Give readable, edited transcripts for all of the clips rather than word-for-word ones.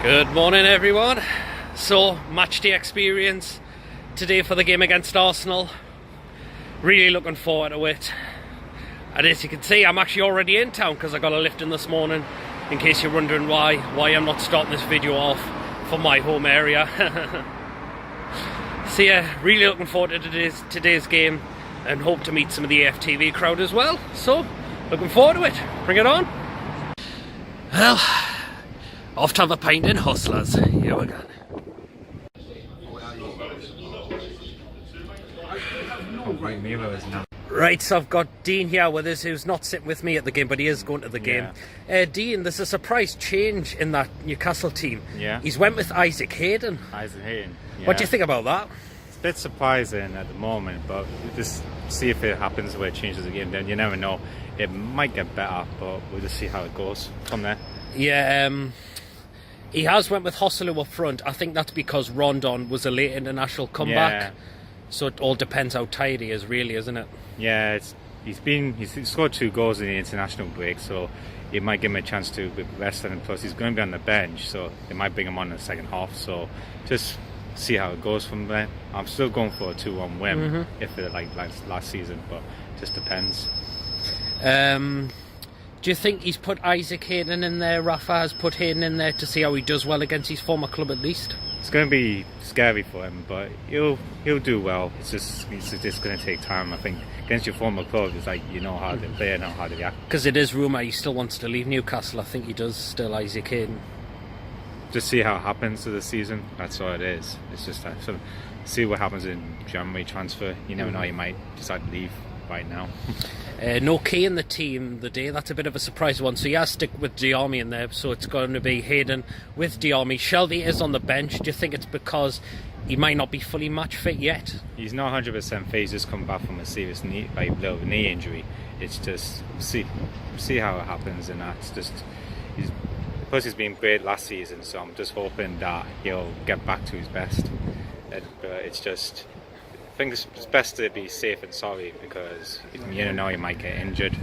Good morning, everyone. So, matchday experience today for the game against Arsenal. Really looking forward to it. And as you can see, I'm actually already in town because I got a lift in this morning. In case you're wondering why I'm not starting this video off from my home area. So yeah, really looking forward to today's game and hope to meet some of the AFTV crowd as well. So, looking forward to it. Bring it on. Well, off to have a pint in Hustlers. Here we go. Right, so I've got Dean here with us, who's not sitting with me at the game, but he is going to the game. Dean, there's a surprise change in that Newcastle team. Yeah. He's went with Isaac Hayden. Isaac Hayden. Yeah. What do you think about that? It's a bit surprising at the moment, but we'll just see if it happens where it changes the game. Then you never know. It might get better, but we'll just see how it goes from there. Yeah, he has went with Hosselu up front. I think that's because Rondon was a late international comeback. Yeah. So it all depends how tired he is, really, isn't it? Yeah, he's scored 2 goals in the international break, so it might give him a chance to rest, and plus he's going to be on the bench, so it might bring him on in the second half. So just see how it goes from there. I'm still going for a 2-1 win if it like last season, but it just depends. Do you think he's put Isaac Hayden in there? Rafa has put Hayden in there to see how he does well against his former club, at least. It's going to be scary for him, but he'll do well. It's just going to take time. I think against your former club, it's like you know how to play and know how to react. Because it is rumour he still wants to leave Newcastle. I think he does still, Isaac Hayden. Just see how it happens to the season. That's all it is. It's just that sort of see what happens in January transfer. You never know. You might decide to leave right now. No Key in the team the day. That's a bit of a surprise one. So yeah, stick with Diarmi in there. So it's going to be Hayden with Diarmi. Shelby is on the bench. Do you think it's because he might not be fully match fit yet? He's not 100% fit. He's just come back from a serious little knee injury. It's just see how it happens, and that's just plus he's been great last season. So I'm just hoping that he'll get back to his best. It's just. I think it's best to be safe and sorry because you don't know you might get injured.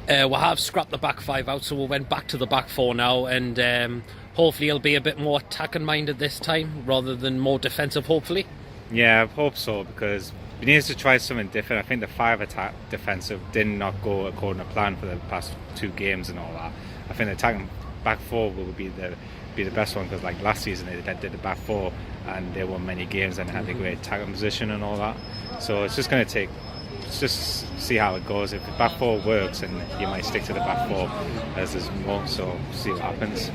We'll have scrapped the back 5 out, so we'll went back to the back 4 now, and hopefully he'll be a bit more attacking minded this time rather than more defensive, hopefully. Yeah, I hope so, because we need to try something different. I think the 5 attack defensive did not go according to plan for the past 2 games and all that. I think the attacking back 4 will be the best one, because like last season they did the back 4 and they won many games and had a great attacking position and all that. So it's just going to just see how it goes. If the back 4 works, and you might stick to the back 4 as there's more, so see what happens.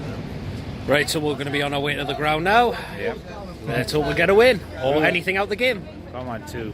Right, so we're going to be on our way to the ground now. Yep. Let's hope we get a win or anything out the game. Come on, 2.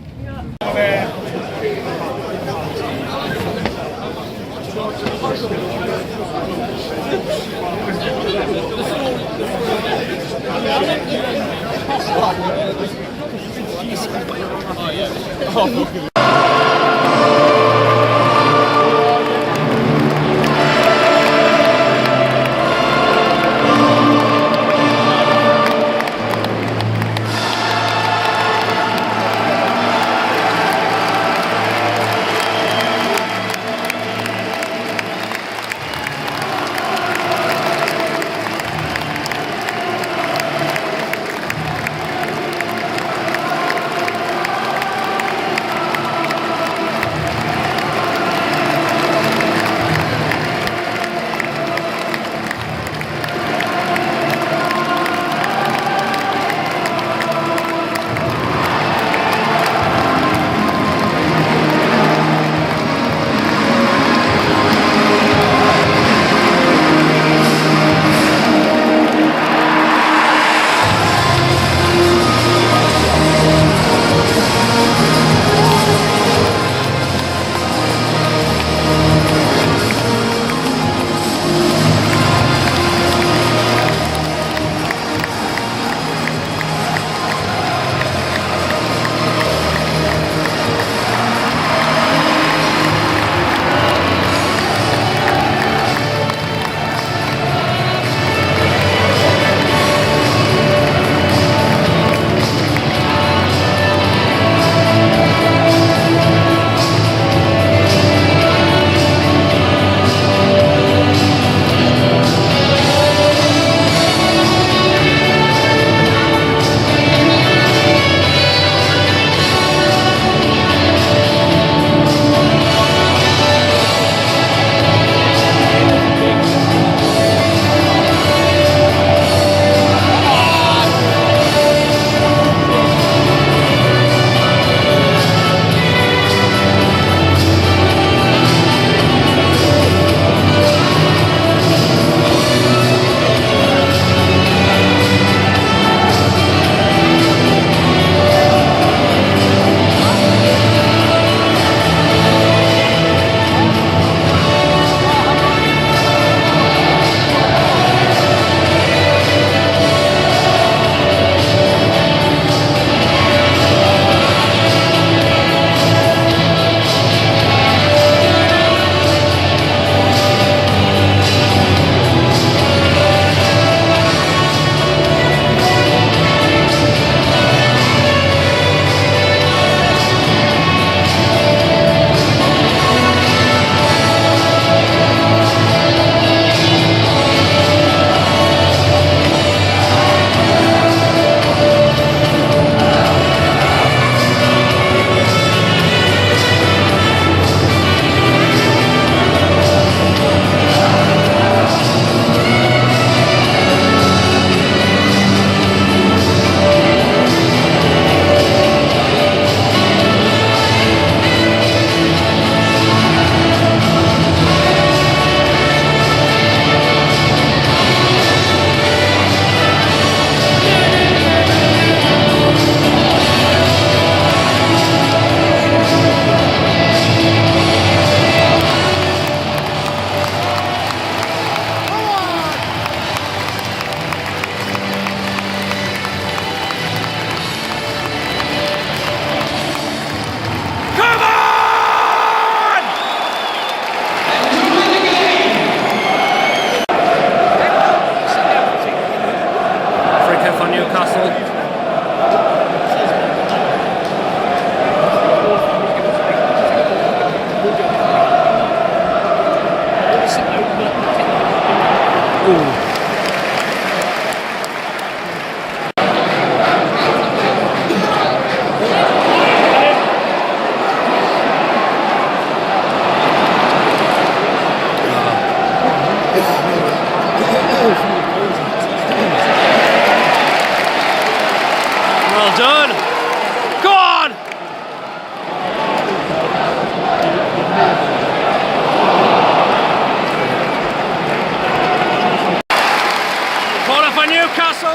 Newcastle.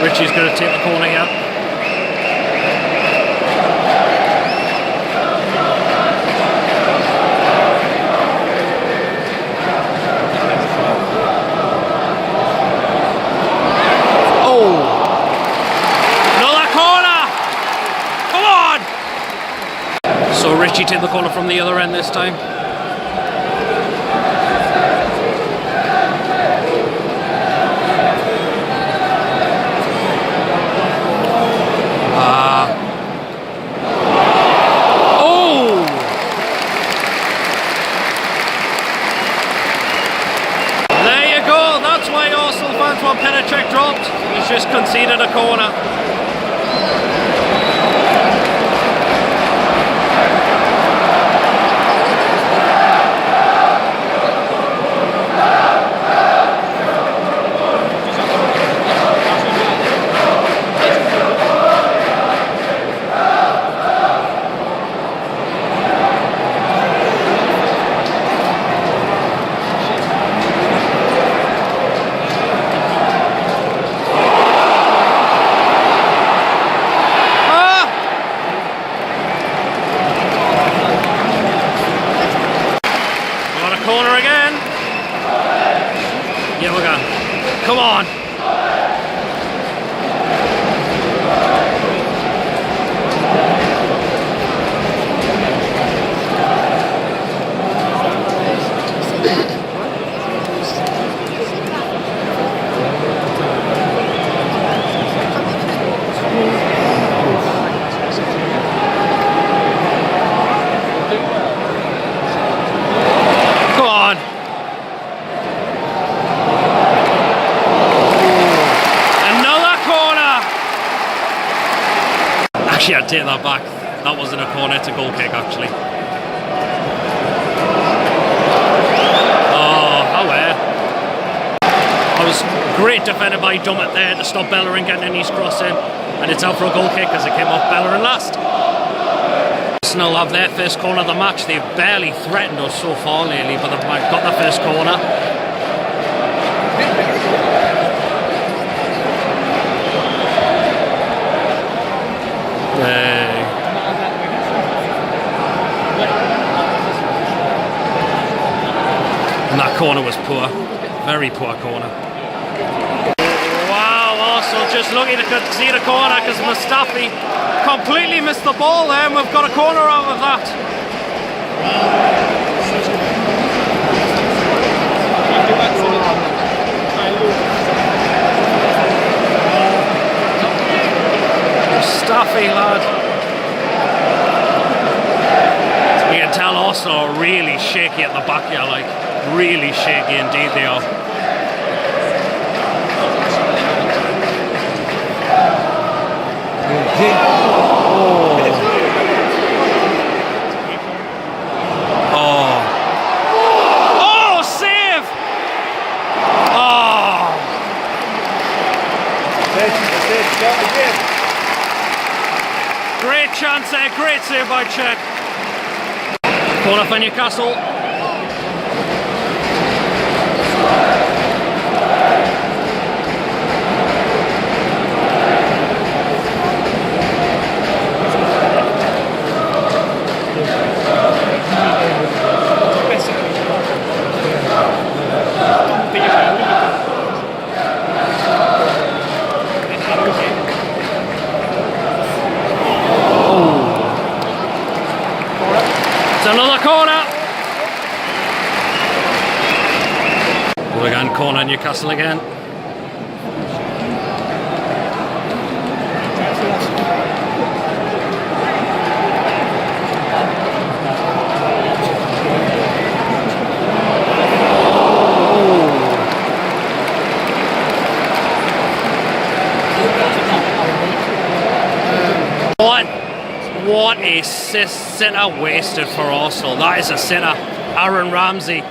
Richie's going to take the corner here. So Richie took the corner from the other end this time. There you go, that's why Arsenal fans want Penachek dropped. He's just conceded a corner. Corner again. Yeah, we're gone. Come on. Actually, I'd take that back. That wasn't a corner, it's a goal kick actually. Oh, aware. That was great defended by Dummett there to stop Bellerin getting any crossing. And it's out for a goal kick as it came off Bellerin last. Arsenal have their first corner of the match. They've barely threatened us so far lately, but they've got their first corner. And that corner was poor, very poor corner. Wow, Arsenal just lucky to concede a corner because Mustafi completely missed the ball there, and we've got a corner out of that. Mustafi, lad. You can tell Arsenal are really shaky at the back here, like really shaky indeed they are. Oh, save! Oh! Great chance there, great save by Czech. Corner for Newcastle. It's another corner. We're going corner Newcastle again. What a sitter wasted for Arsenal. That is a sitter. Aaron Ramsey.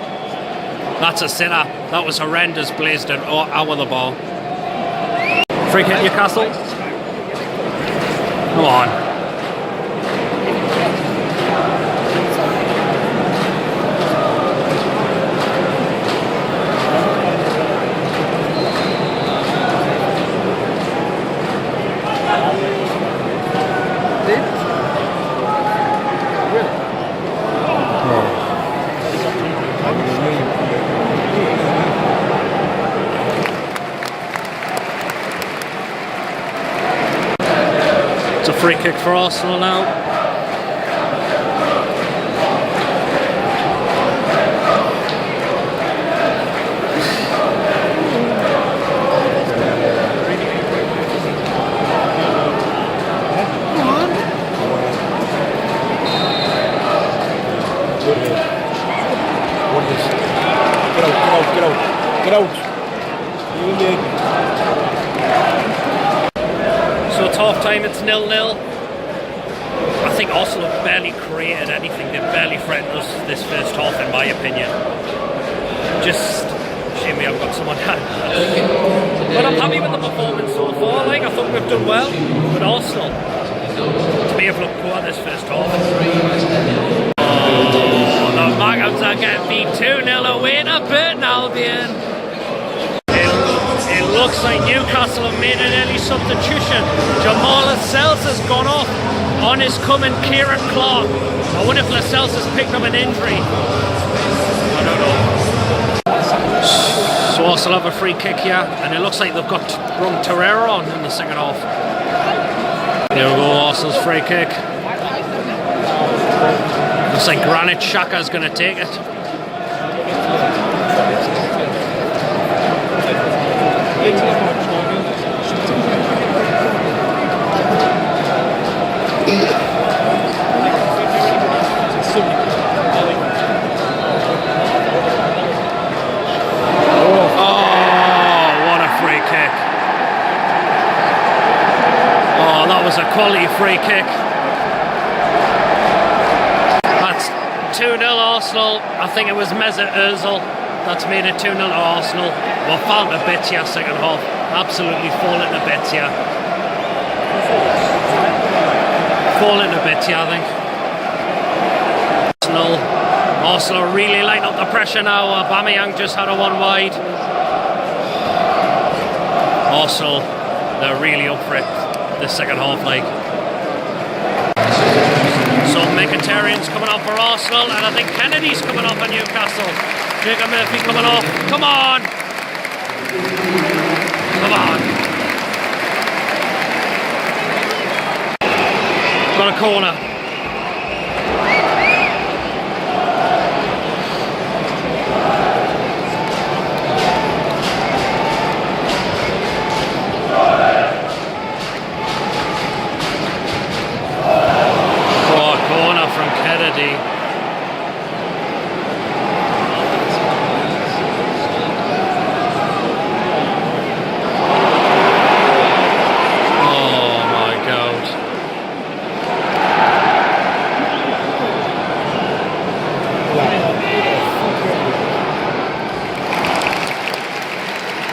That's a sitter. That was horrendous, blazed it out with the ball. Free kick Newcastle. Come on. It's a free kick for Arsenal now. Get out. So it's half time, it's 0-0. I think Arsenal have barely created anything, they've barely threatened us this first half in my opinion. Just shame we haven't got someone down. But I'm happy with the performance so far, like I thought we've done well with Arsenal. To be able to look poor this first half. Oh, the Magnums are getting beat 2-0 away to Burton Albion. It looks like Newcastle have made an early substitution. Jamal Lascelles has gone off. On his coming Kieran Clark. I wonder if Lascelles has picked up an injury. I don't know. So Arsenal have a free kick here, and it looks like they've got Rung Torreira on in the second half. There we go, Arsenal's free kick. Looks like Granit Xhaka is going to take it. A quality free kick. That's 2-0 Arsenal. I think it was Mesut Ozil that's made it 2-0 to Arsenal. We're falling to bits here second half. Absolutely falling to bits here. Falling to bits here, I think. Arsenal really lighting up the pressure now. Aubameyang just had a one wide. Arsenal, they're really up for it. The second half, like. So Mkhitaryan's coming off for Arsenal, and I think Kennedy's coming off for Newcastle. Jacob Murphy coming off. Come on! Come on! Got a corner.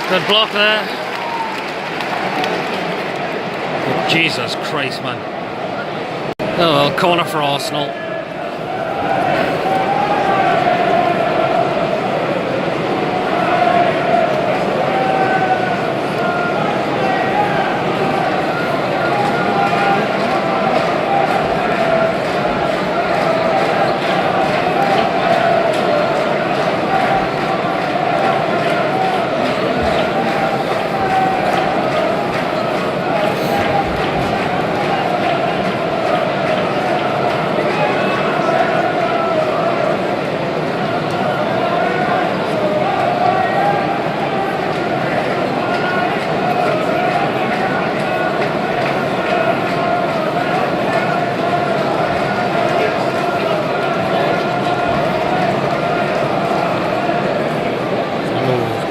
Good block there. Jesus Christ, man. Oh well, corner for Arsenal.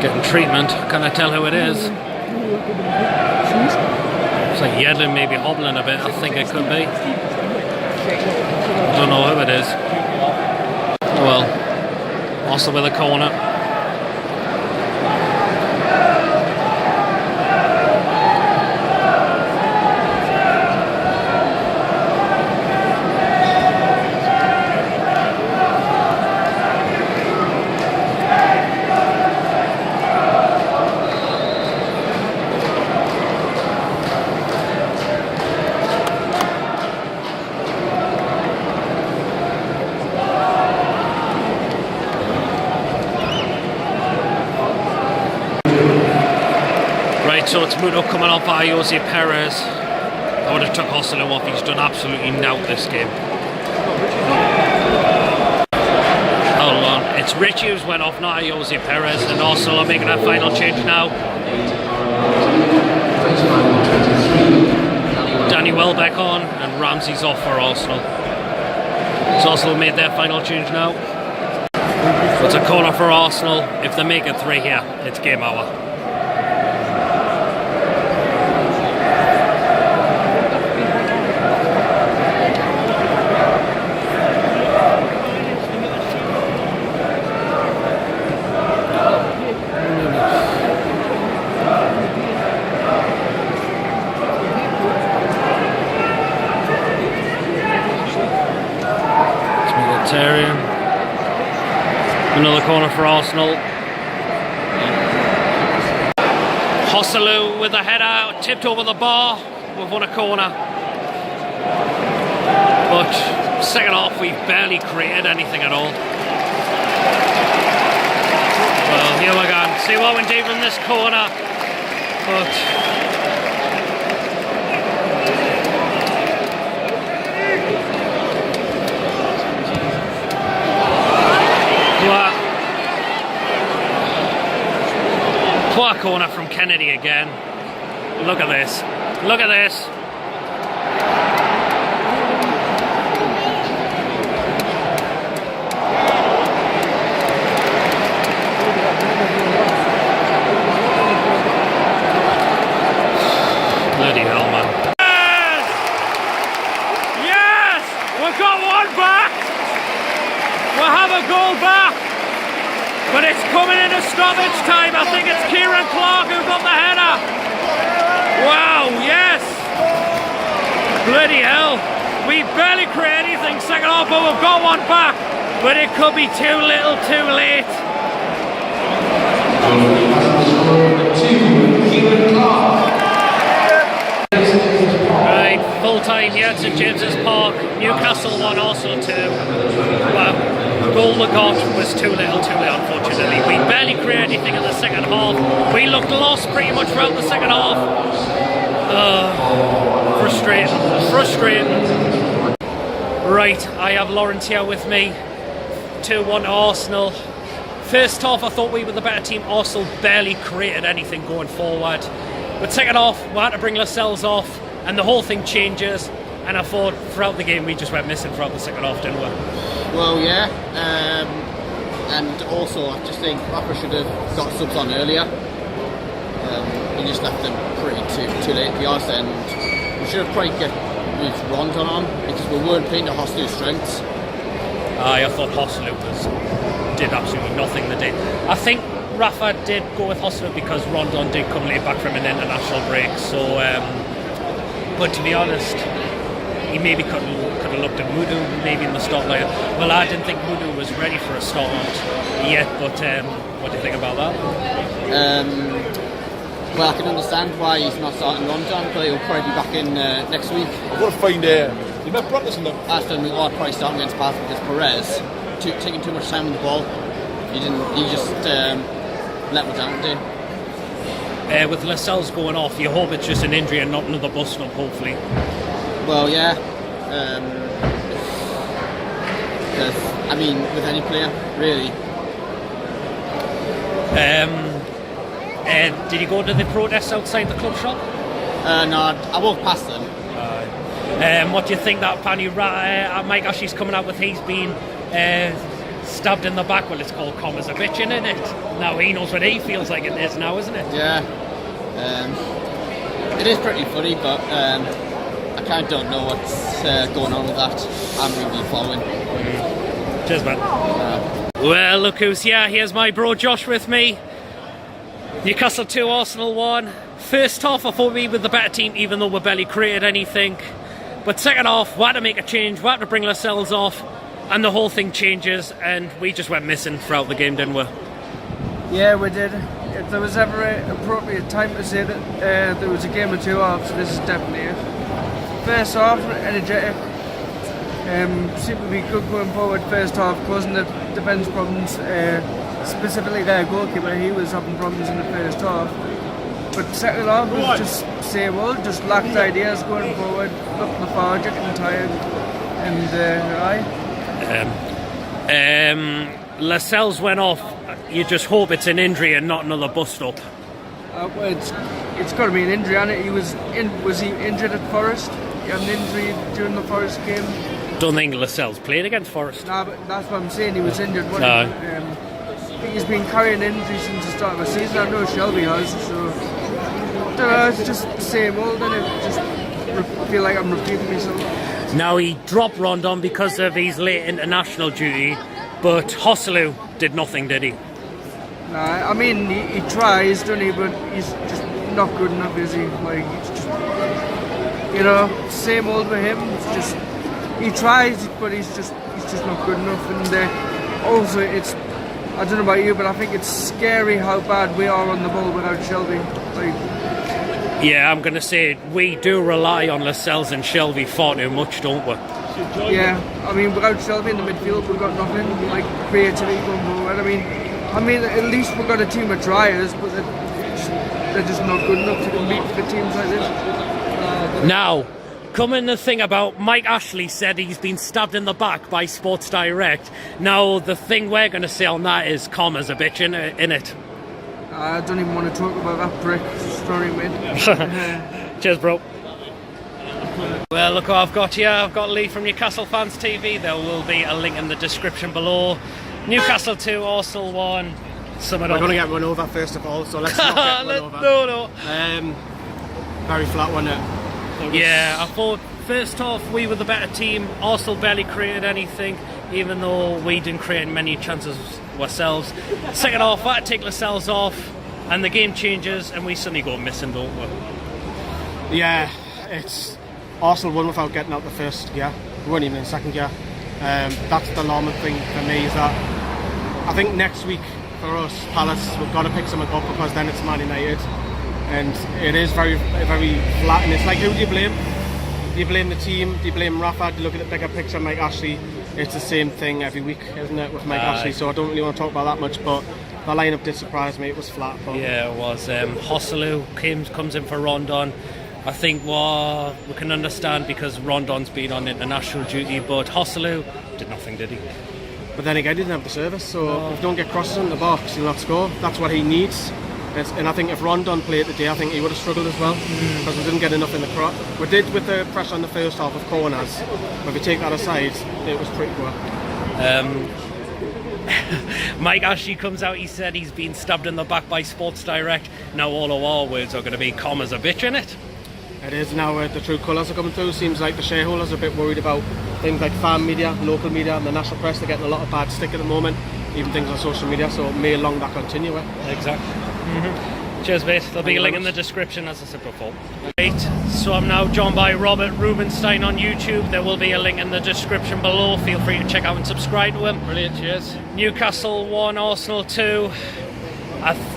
Getting treatment, can I tell who it is? It's like Yedlin maybe hobbling a bit, I think it could be. I don't know who it is. Oh well, also with a corner. So it's Muto coming off by Jose Perez. I would have took Joselu off. He's done absolutely nout this game. Hold on. It's Richie who's went off, not Jose Perez. And Arsenal are making a final change now. Danny Welbeck on and Ramsey's off for Arsenal. So Arsenal made their final change now. It's a corner for Arsenal. If they make it 3 here, it's game over. Another corner for Arsenal. Joselu with a header, tipped over the bar. We've won a corner. But second half, we've barely created anything at all. Well, here we go. See what we do from this corner. But poor corner from Kennedy again. Look at this. Look at this. Bloody hell, man. Yes! Yes! We've got one back! We'll have a goal back! But it's coming into stoppage time. I think it's Kieran Clark who got the header. Wow, yes. Bloody hell. We barely create anything second half, but we've got one back. But it could be too little, too late. Right, full time here at St James's Park. Newcastle 1, Arsenal 2. Wow. Goal we got was too little, unfortunately. We barely created anything in the second half. We looked lost pretty much throughout the second half. Frustrating. Right, I have Lawrence here with me. 2-1 to Arsenal. First half, I thought we were the better team. Arsenal barely created anything going forward. But second half, we had to bring Lascelles off, and the whole thing changes. And I thought throughout the game we just went missing throughout the second half, didn't we? Well, yeah. And also, I just think Rafa should have got subs on earlier. He just left them pretty too late, to be honest. And we should have probably moved Rondon on because we weren't playing to Hostelu's strengths. I thought Hostelu did absolutely nothing the day. I think Rafa did go with Hostelu because Rondon did come late back from an international break. So, but to be honest, he maybe could have looked at Mudu maybe in the start line. Well, I didn't think Mudu was ready for a start yet, but what do you think about that? Well, I can understand why he's not starting Rondon, but he'll probably be back in next week. I've got to find you met Brothers in the... I still think I'd probably start against Bath because Perez taking too much time on the ball. He just let me down, didn't he? With Lascelles going off, you hope it's just an injury and not another bust up, hopefully. Well, yeah. Because, I mean, with any player, really. Did you go to the protest outside the club shop? No, I walked past them. What do you think that apparently Mike Ashley's coming out with? He's been stabbed in the back. Well, it's called commas a bitch, isn't it? Now he knows what he feels like it is now, isn't it? Yeah. It is pretty funny, but I kind of don't know what's going on with that. I'm really following. Cheers, man. Well, look who's here. Here's my bro Josh with me. Newcastle 2, Arsenal 1. First half, I thought we were the better team, even though we barely created anything. But second half, we had to make a change. We had to bring Lascelles off, and the whole thing changes, and we just went missing throughout the game, didn't we? Yeah, we did. If there was ever an appropriate time to say that there was a game of two halves, this is definitely it. First half, energetic. Seemed to be good going forward first half, causing the defence problems. Specifically their goalkeeper, he was having problems in the first half. but second half was just same old, just lacked ideas going forward, looked lethargic and tired, and Lascelles went off. You just hope it's an injury and not another bust up. well, it's got to be an injury, and it? Was he injured at Forest? He had an injury during the Forest game. Don't think Lascelles played against Forest. Nah, but that's what I'm saying. He was injured. Wasn't No. he? I think he's been carrying injuries since the start of the season. I know Shelby has, so I don't know, it's just the same old, and it just feel like I'm repeating myself. Now he dropped Rondon because of his late international duty, but Hosselu did nothing, did he? Nah, I mean he tries, doesn't he? But he's just not good enough, is he? Like he's just, same old with him. It's just he tries, but he's just not good enough. And also, I don't know about you, but I think it's scary how bad we are on the ball without Shelby. Yeah, I'm going to say we do rely on Lascelles and Shelby far too much, don't we? Yeah, I mean without Shelby in the midfield, we've got nothing like creativity going forward. I mean, at least we've got a team of tryers, but they're just not good enough to compete with teams like this. Now, coming the thing about Mike Ashley said he's been stabbed in the back by Sports Direct. Now, the thing we're going to say on that is Comma's a bitch in it. I don't even want to talk about that prick. Sorry, mate. Cheers, bro. Well, look what I've got here. I've got Lee from Newcastle Fans TV. There will be a link in the description below. Newcastle 2, Arsenal 1. Sum it We're up. going to get run over first of all, so let's not get run over. No. Very flat, wasn't it? Yeah, I thought first half we were the better team. Arsenal barely created anything, even though we didn't create many chances ourselves. Second half, I had to take Lascelles off, and the game changes, and we suddenly go missing, don't we? Yeah, it's Arsenal won without getting out the first gear. We weren't even in second gear. That's the alarming thing for me, is that I think next week for us, Palace, we've got to pick something up, because then it's Man United, and it is very, very flat. And it's like, who do you blame? Do you blame the team? Do you blame Rafa? Do you look at the bigger picture, Mike Ashley? It's the same thing every week, isn't it, with Mike Ashley? So I don't really want to talk about that much, but the lineup did surprise me. It was flat. But Yeah, it was. Hosselu comes in for Rondon. I think we can understand because Rondon's been on international duty, but Hosselu did nothing, did he? But then again, he didn't have the service, so if you don't get crosses in the box, he'll not score. That's what he needs. And I think if Rondon played today, I think he would have struggled as well, because we didn't get enough in the cross. We did with the pressure on the first half of corners, but if you take that aside, it was pretty poor. Mike Ashley comes out, he said he's been stabbed in the back by Sports Direct. Now all of our words are going to be Comma's a bitch in it. It is now the true colours are coming through. Seems like the shareholders are a bit worried about things like fan media, local media, and the national press. They're getting a lot of bad stick at the moment, even things on social media, so may long that continue. Exactly. Cheers, mate. There'll be a link in the description, as I said before. Right, so I'm now joined by Robert Rubenstein on YouTube. There will be a link in the description below. Feel free to check out and subscribe to him. Brilliant, cheers. Newcastle 1, Arsenal 2.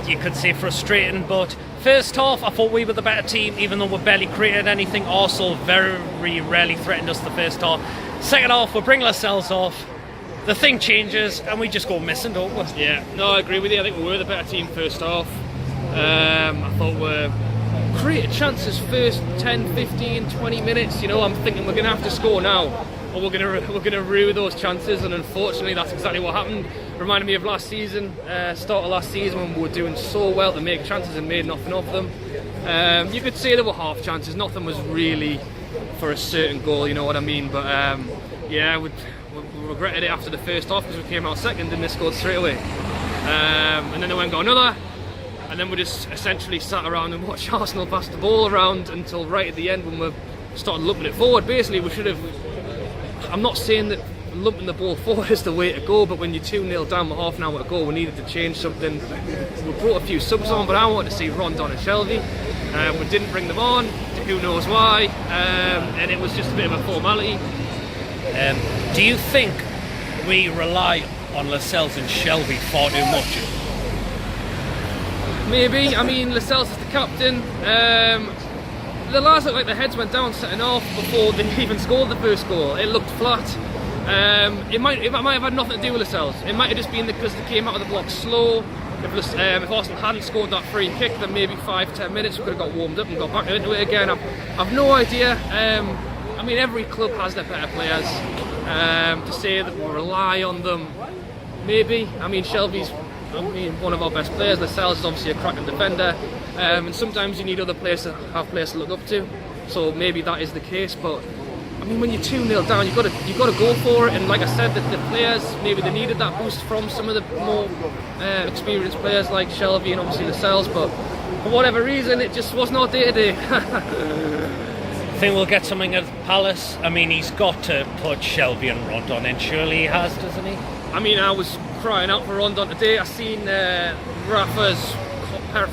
You could say frustrating, but first half I thought we were the better team, even though we barely created anything. Arsenal very rarely threatened us the first half. Second half, we bring Lascelles off. The thing changes and we just go missing, don't we? Yeah, no, I agree with you. I think we were the better team first half. I thought we created chances first 10, 15, 20 minutes. I'm thinking we're going to have to score now, or we're going to rue those chances, and unfortunately that's exactly what happened. Reminded me of last season, start of last season, when we were doing so well to make chances and made nothing of them. You could say there were half chances, nothing was really for a certain goal, you know what I mean, but yeah, we regretted it after the first half, because we came out second and they scored straight away, and then they went and got another, and then we just essentially sat around and watched Arsenal pass the ball around until right at the end, when we started lumping it forward. Basically, we should have, I'm not saying that lumping the ball forward is the way to go, but when you're 2-0 down with half an hour to go, we needed to change something. We brought a few subs on, but I wanted to see Rondon and Shelby. We didn't bring them on, who knows why, and it was just a bit of a formality. Do you think we rely on Lascelles and Shelby far too much? Maybe. I mean, Lascelles is the captain. The lads looked like their heads went down setting off before they even scored the first goal. It looked flat. It might have had nothing to do with Lascelles. It might have just been because they came out of the block slow. if Arsenal hadn't scored that free kick, then maybe 5-10 minutes we could have got warmed up and got back into it again. I've no idea. I mean, every club has their better players. To say that we rely on them, maybe. I mean, Shelby's one of our best players. Lascelles is obviously a cracking defender, and sometimes you need other players to have players to look up to. So maybe that is the case. But I mean, when you're 2-0 down, you've got to go for it. And like I said, the players, maybe they needed that boost from some of the more experienced players like Shelby and obviously Lascelles. But for whatever reason, it just wasn't our day today. I think we'll get something at Palace. I mean, he's got to put Shelby and Rondon in. Surely he has, doesn't he? I mean, I was crying out for Rondon today. I seen Rafa's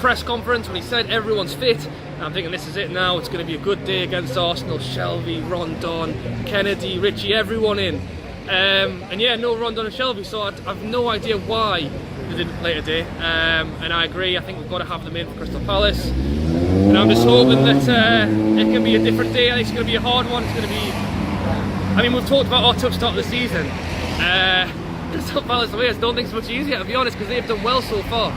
press conference when he said everyone's fit. And I'm thinking, this is it now. It's going to be a good day against Arsenal. Shelby, Rondon, Kennedy, Richie, everyone in. And yeah, no Rondon and Shelby. So I've no idea why they didn't play today. And I agree. I think we've got to have them in for Crystal Palace. And I'm just hoping that it can be a different day. I think it's going to be a hard one. It's going to be... I mean, we've talked about our tough start of the season. Crystal Palace away, I don't think it's much easier, to be honest, because they've done well so far.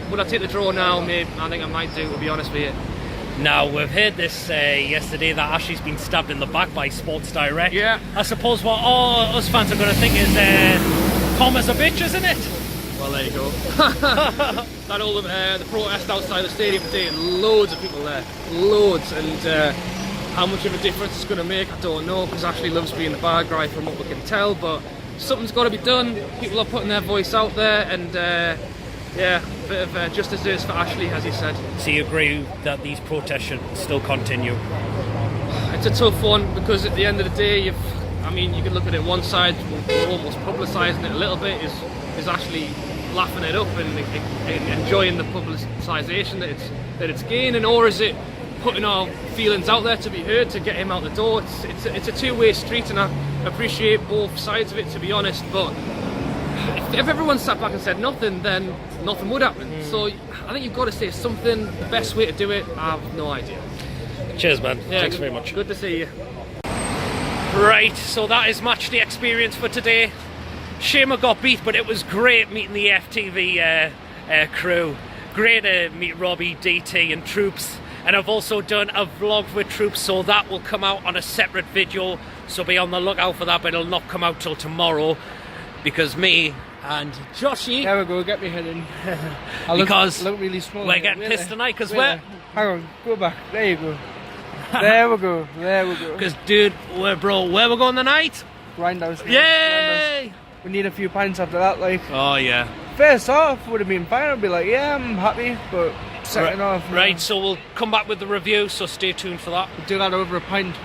Would I take the draw now? Maybe. I think I might do, to be honest with you. Now, we've heard this yesterday that Ashley's been stabbed in the back by Sports Direct. Yeah. I suppose what all us fans are going to think is Palmer's a bitch, isn't it? Well, there you go. That all the protest outside the stadium today, loads of people there, loads, and how much of a difference it's going to make, I don't know, because Ashley loves being the bad guy from what we can tell, but something's got to be done. People are putting their voice out there, and yeah, a bit of justice is for Ashley, as you said. So you agree that these protests should still continue? It's a tough one, because at the end of the day, you can look at it one side, we're almost publicising it a little bit, is Ashley laughing it up and enjoying the publicisation that it's gaining, or is it putting our feelings out there to be heard to get him out the door? It's a two-way street, and I appreciate both sides of it, to be honest, but if everyone sat back and said nothing, then nothing would happen. So I think you've got to say something. The best way to do it, I have no idea. Cheers, man. Yeah, Thanks very much. Good to see you. Right, so that is Matchday experience for today. Shame I got beat, but it was great meeting the FTV crew. Great to meet Robbie, DT and Troops. And I've also done a vlog with Troops, so that will come out on a separate video. So be on the lookout for that, but it'll not come out till tomorrow. Because me and Joshy... There we go, get me head in. because look really small. we're getting pissed tonight, because we're... Hang on, go back. There you go. There we go. There we go. Because, dude, where we're going tonight? Grindhouse. Yay! We need a few pints after that, like. Oh, yeah. First off, would have been fine. I'd be like, yeah, I'm happy, but second off... Right, so we'll come back with the review, so stay tuned for that. We'll do that over a pint.